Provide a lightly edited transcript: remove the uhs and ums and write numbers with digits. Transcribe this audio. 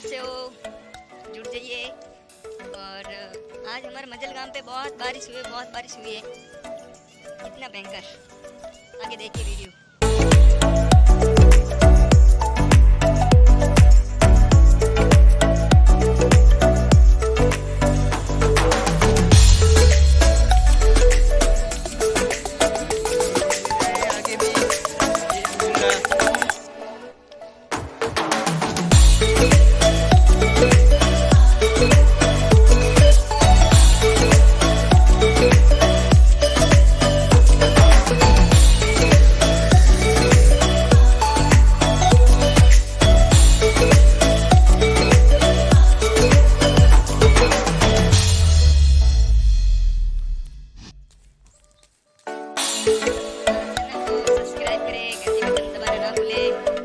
कैसे हो, जुड़ जाइए। और आज हमारे मजलगाम पे बहुत बारिश हुई है, बहुत बारिश हुई है, कितना भयंकर। आगे देखिए वीडियो। चैनल को सब्सक्राइब करें, घंटी बटन दबाना ना भूलें।